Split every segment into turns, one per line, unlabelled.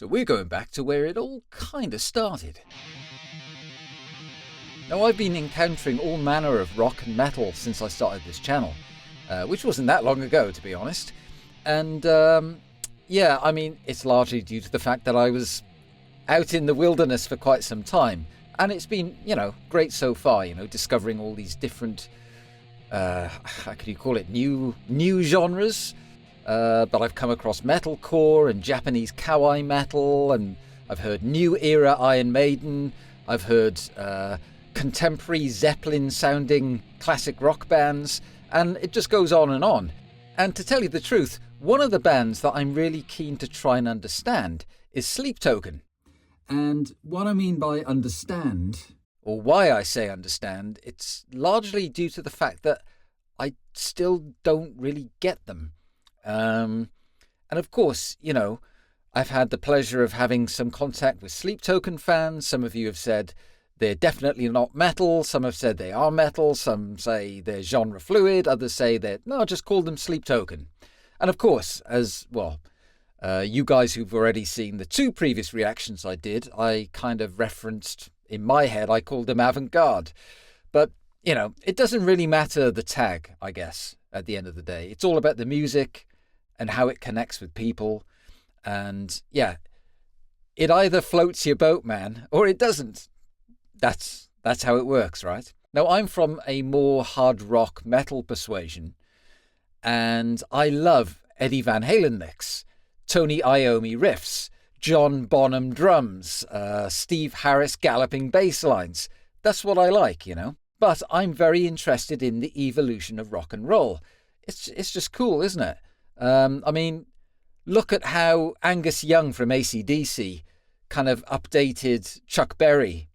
So we're going back to where it all kind of started. Now, I've been encountering all manner of rock and metal since I started this channel, which wasn't that long ago, to be honest. And yeah, I mean, it's largely due to the fact that I was out in the wilderness for quite some time. And it's been, great so far, discovering all these different, how could you call it, new genres. But I've come across metalcore and Japanese kawaii metal, and I've heard new era Iron Maiden. I've heard contemporary Zeppelin-sounding classic rock bands, and it just goes on and on. And to tell you the truth, one of the bands that I'm really keen to try and understand is Sleeptoken. And what I mean by understand, or why I say understand, it's largely due to the fact that I still don't really get them. And of course, I've had the pleasure of having some contact with Sleeptoken fans. Some of you have said they're definitely not metal. Some have said they are metal. Some say they're genre fluid. Others say that, no, just call them Sleeptoken. And of course, as well, you guys who've already seen the 2 previous reactions I did, I kind of referenced, in my head, I called them avant-garde. But, it doesn't really matter the tag, I guess, at the end of the day. It's all about the music and how it connects with people. And, yeah, it either floats your boat, man, or it doesn't. That's how it works, right? Now, I'm from a more hard rock metal persuasion, and I love Eddie Van Halen licks, Tony Iommi riffs, John Bonham drums, Steve Harris galloping bass lines. That's what I like, But I'm very interested in the evolution of rock and roll. It's just cool, isn't it? I mean, look at how Angus Young from AC/DC kind of updated Chuck Berry,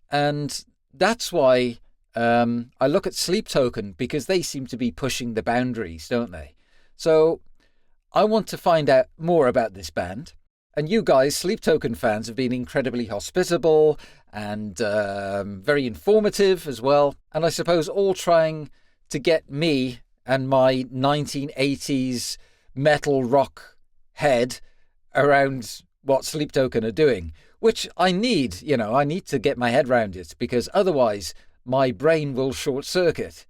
And that's why I look at Sleeptoken, because they seem to be pushing the boundaries, don't they? So I want to find out more about this band. And you guys, Sleeptoken fans, have been incredibly hospitable and very informative as well. And I suppose all trying to get me and my 1980s metal rock head around what Sleeptoken are doing, which I need, I need to get my head around it, because otherwise my brain will short circuit.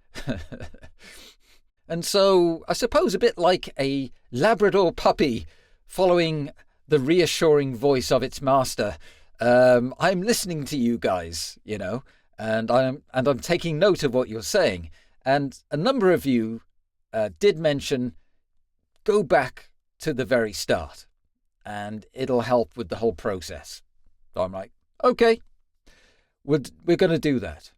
And so I suppose a bit like a Labrador puppy following the reassuring voice of its master, I'm listening to you guys, and I'm taking note of what you're saying. And a number of you did mention, go back to the very start, and it'll help with the whole process. So I'm like, okay, we're going to do that,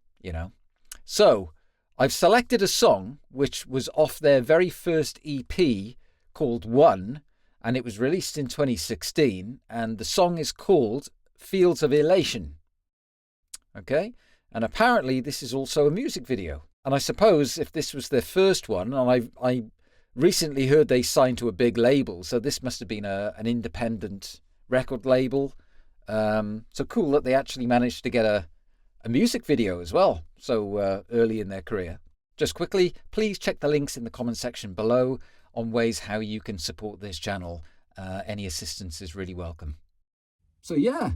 So I've selected a song which was off their very first EP called One, and it was released in 2016, and the song is called Fields of Elation. Okay? And apparently this is also a music video. And I suppose if this was their first one, and I recently heard they signed to a big label, so this must have been an independent record label. So cool that they actually managed to get a music video as well, so early in their career. Just quickly, please check the links in the comment section below on ways how you can support this channel. Any assistance is really welcome. So yeah,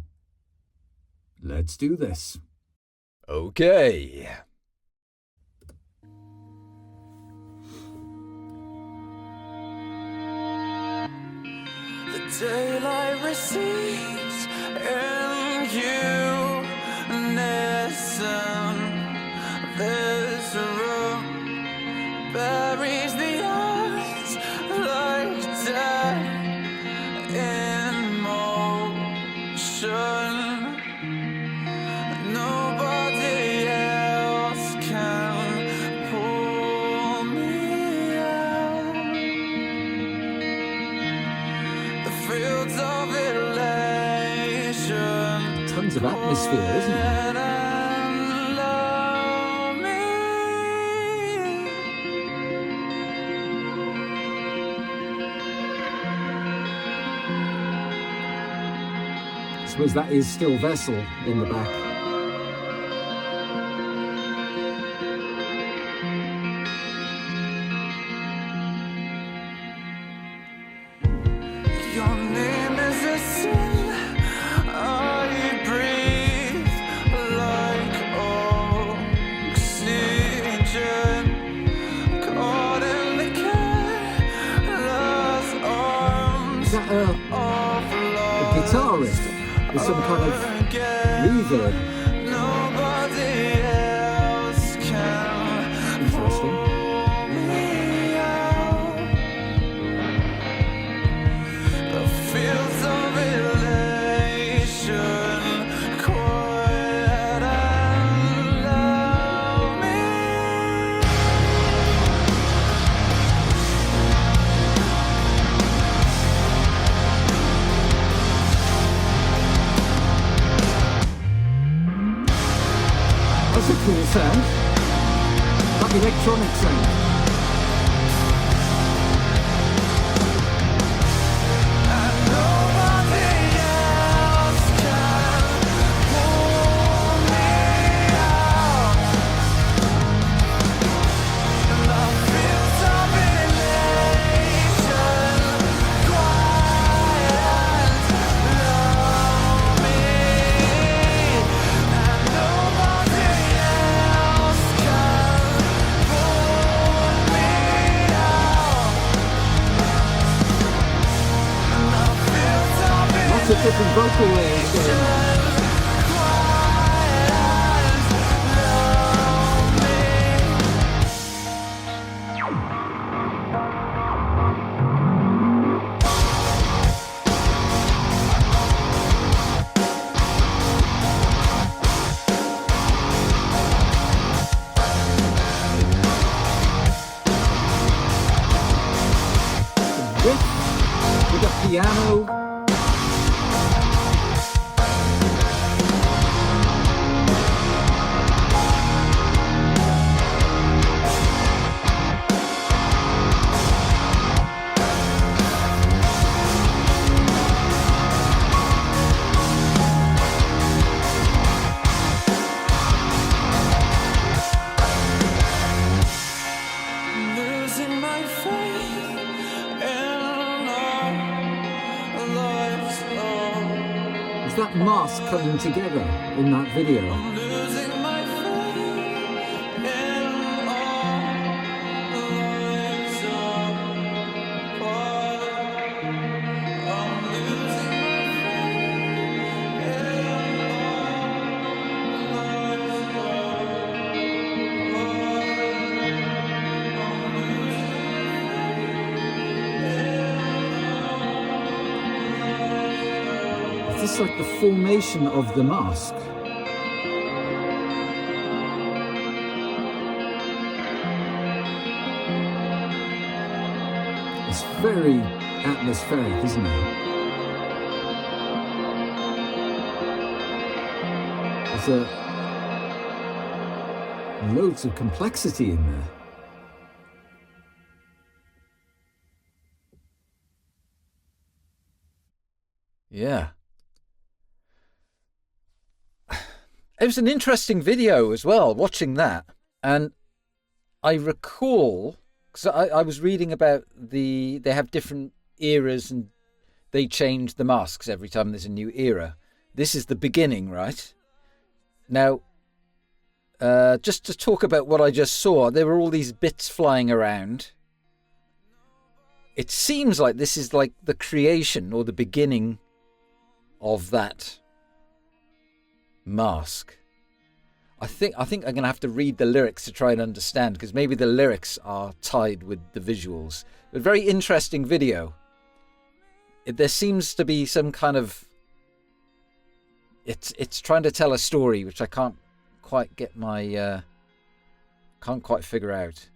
let's do this. Okay.
The daylight recedes and you listen. This room buries the eyes like death in motion. Nobody else can pull me out. The fields of elation.
Tons of atmosphere, isn't there? I suppose that is still Vessel in the back.
Your name is a
guitar riff with some kind of reverb.
Nobody else can
Interesting.
pull me out. The fields of elation, quiet and love me.
That's a cool sound. That electronic sound.
Nobody else can pull me out. The fields of elation, quiet and love me. And nobody else can pull me out. The fields of
Lots of different vocal layers going on. Riff with a piano.
Losing my faith in all life's love.
Is that mask coming together in that video?
Losing my faith in all life's love. I'm losing my faith in all life's
Is this like the formation of the mask? It's very atmospheric, isn't it? There's loads of complexity in there. Yeah. It was an interesting video as well, watching that. And I recall, because I was reading about they have different eras and they change the masks every time there's a new era. This is the beginning, right? Now, just to talk about what I just saw, there were all these bits flying around. It seems like this is like the creation or the beginning of that mask. I think I'm going to have to read the lyrics to try and understand, because maybe the lyrics are tied with the visuals. A very interesting video. There seems to be some kind of... It's trying to tell a story which I can't quite get my... can't quite figure out.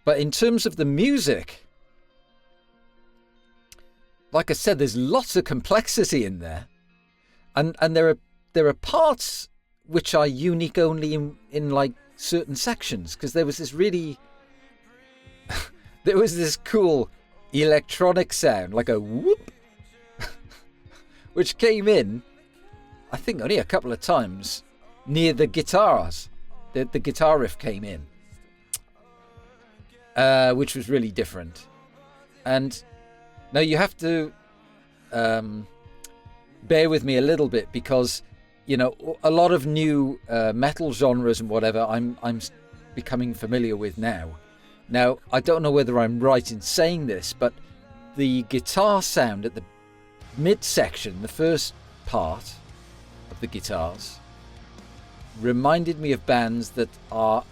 But in terms of the music, like I said, there's lots of complexity in there. And there are parts which are unique only in like certain sections, because there was this really there was this cool electronic sound, like a whoop which came in, I think only a couple of times near the guitars. The guitar riff came in, which was really different. And now you have to bear with me a little bit, because you know, a lot of new metal genres and whatever I'm becoming familiar with now. Now, I don't know whether I'm right in saying this, but the guitar sound at midsection, the first part of the guitars, reminded me of bands that are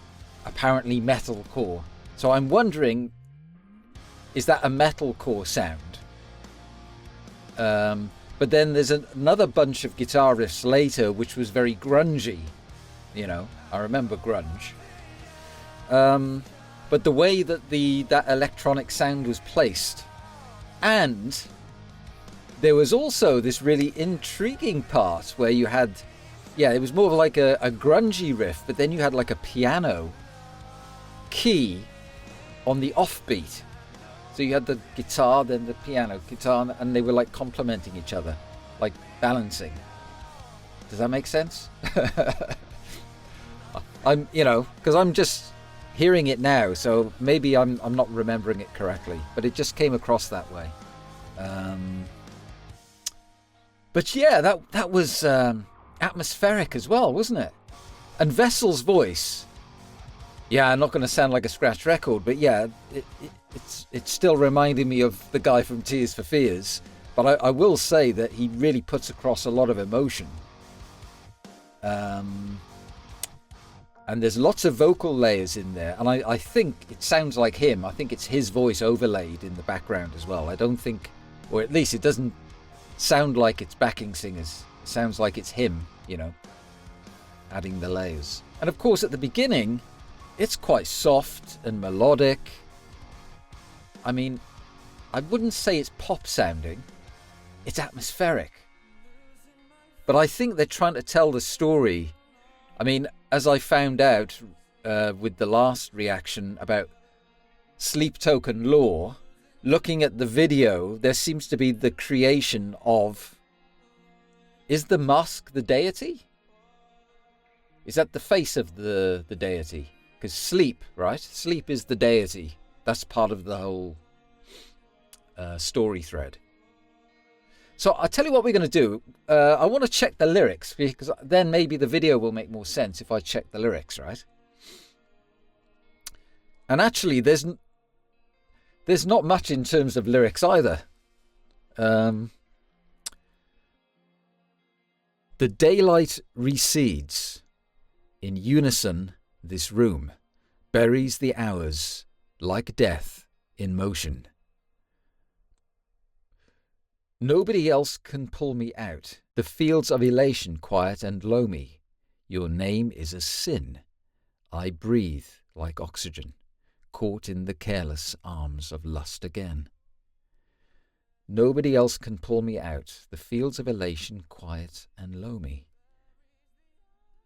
apparently metalcore. So I'm wondering, is that a metalcore sound? But then there's another bunch of guitar riffs later which was very grungy. You know, I remember grunge. But the way that that electronic sound was placed, and there was also this really intriguing part where you had, it was more like a grungy riff, but then you had like a piano key on the offbeat. So you had the guitar, then the piano, guitar, and they were like complementing each other, like balancing. Does that make sense? Because I'm just hearing it now, so maybe I'm not remembering it correctly, but it just came across that way. But yeah, that was atmospheric as well, wasn't it? And Vessel's voice. Yeah, I'm not going to sound like a scratch record, but yeah, it's still reminding me of the guy from Tears for Fears. But I will say that he really puts across a lot of emotion. And there's lots of vocal layers in there. And I think it sounds like him. I think it's his voice overlaid in the background as well. I don't think, or at least it doesn't sound like it's backing singers. It sounds like it's him, adding the layers. And of course, at the beginning, it's quite soft and melodic. I mean, I wouldn't say it's pop sounding. It's atmospheric. But I think they're trying to tell the story. I mean, as I found out with the last reaction about Sleep Token lore, looking at the video, there seems to be the creation of... Is the mask the deity? Is that the face of the deity? Because sleep, right? Sleep is the deity. That's part of the whole story thread. So I'll tell you what we're going to do. I want to check the lyrics, because then maybe the video will make more sense if I check the lyrics, right? And actually, there's not much in terms of lyrics either. The daylight recedes. In unison, this room buries the hours like death in motion. Nobody else can pull me out. The fields of elation quiet and loamy. Your name is a sin. I breathe like oxygen, caught in the careless arms of lust again. Nobody else can pull me out. The fields of elation quiet and loamy.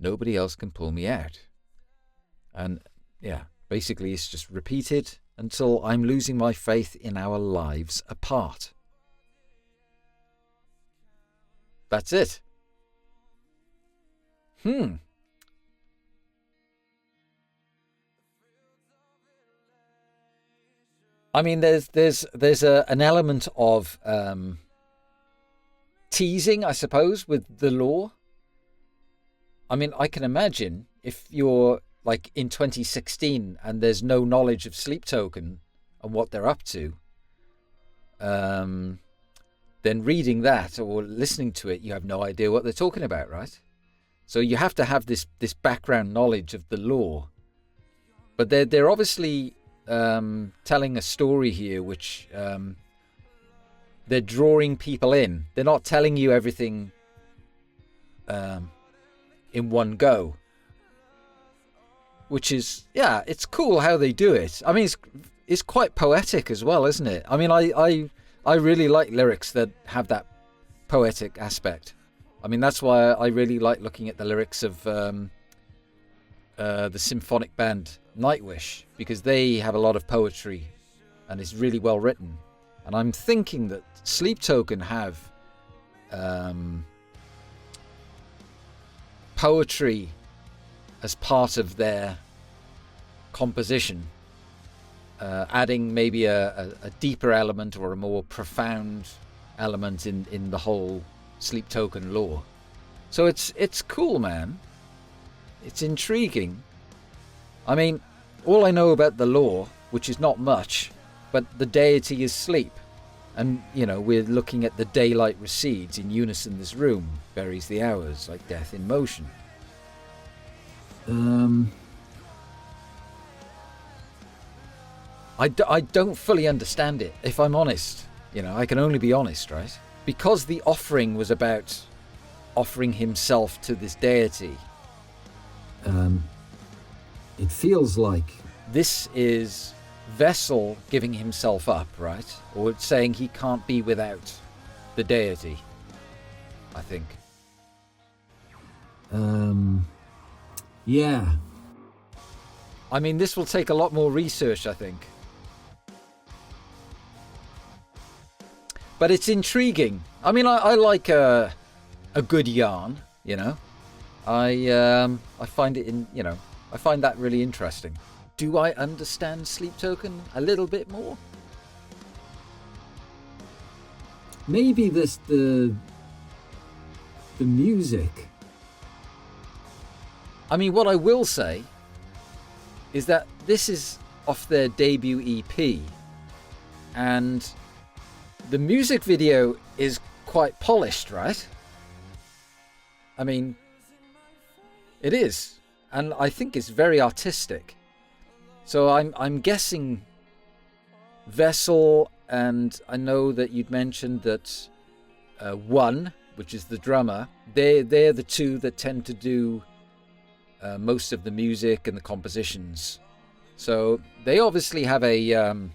Nobody else can pull me out. And yeah, basically it's just repeated until I'm losing my faith in our lives apart. That's it. I mean, there's an element of teasing, I suppose, with the lore. I mean, I can imagine if you're like in 2016 and there's no knowledge of Sleep Token and what they're up to, then reading that or listening to it, you have no idea what they're talking about, right? So you have to have this background knowledge of the lore. But they're obviously telling a story here which they're drawing people in. They're not telling you everything in one go, which is, yeah, it's cool how they do it. I mean, it's quite poetic as well, isn't it? I mean, I really like lyrics that have that poetic aspect. I mean, that's why I really like looking at the lyrics of the symphonic band Nightwish, because they have a lot of poetry and it's really well written. And I'm thinking that Sleep Token have poetry as part of their composition, adding maybe a deeper element or a more profound element in the whole Sleep Token lore. So it's cool, man. It's intriguing. I mean, all I know about the lore, which is not much, but the deity is sleep. And, we're looking at the daylight recedes in unison. This room buries the hours like death in motion. I don't fully understand it, if I'm honest. I can only be honest, right? Because the offering was about offering himself to this deity. It feels like this is Vessel giving himself up, right? Or saying he can't be without the deity, I think. Yeah. I mean, this will take a lot more research, I think. But it's intriguing. I mean, I like a good yarn, I find it I find that really interesting. Do I understand Sleep Token a little bit more? Maybe the music. I mean, what I will say is that this is off their debut EP, and the music video is quite polished, right? I mean, it is, and I think it's very artistic. So I'm guessing Vessel, and I know that you'd mentioned that One, which is the drummer, they're the two that tend to do most of the music and the compositions. So they obviously have a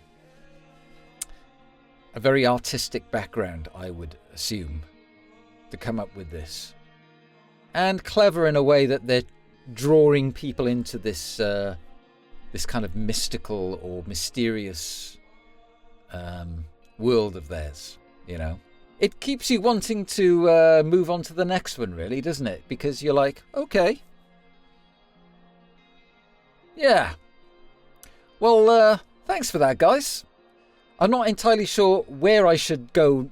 very artistic background, I would assume, to come up with this. And clever in a way that they're drawing people into this this kind of mystical or mysterious world of theirs, It keeps you wanting to move on to the next one, really, doesn't it? Because you're like, okay. Yeah. Well, thanks for that, guys. I'm not entirely sure where I should go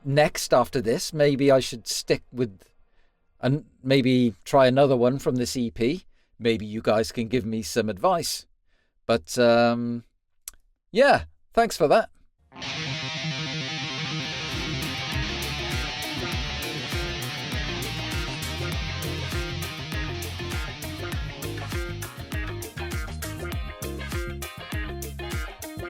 next after this. Maybe I should stick with and maybe try another one from this EP. Maybe you guys can give me some advice. But, yeah, thanks for that.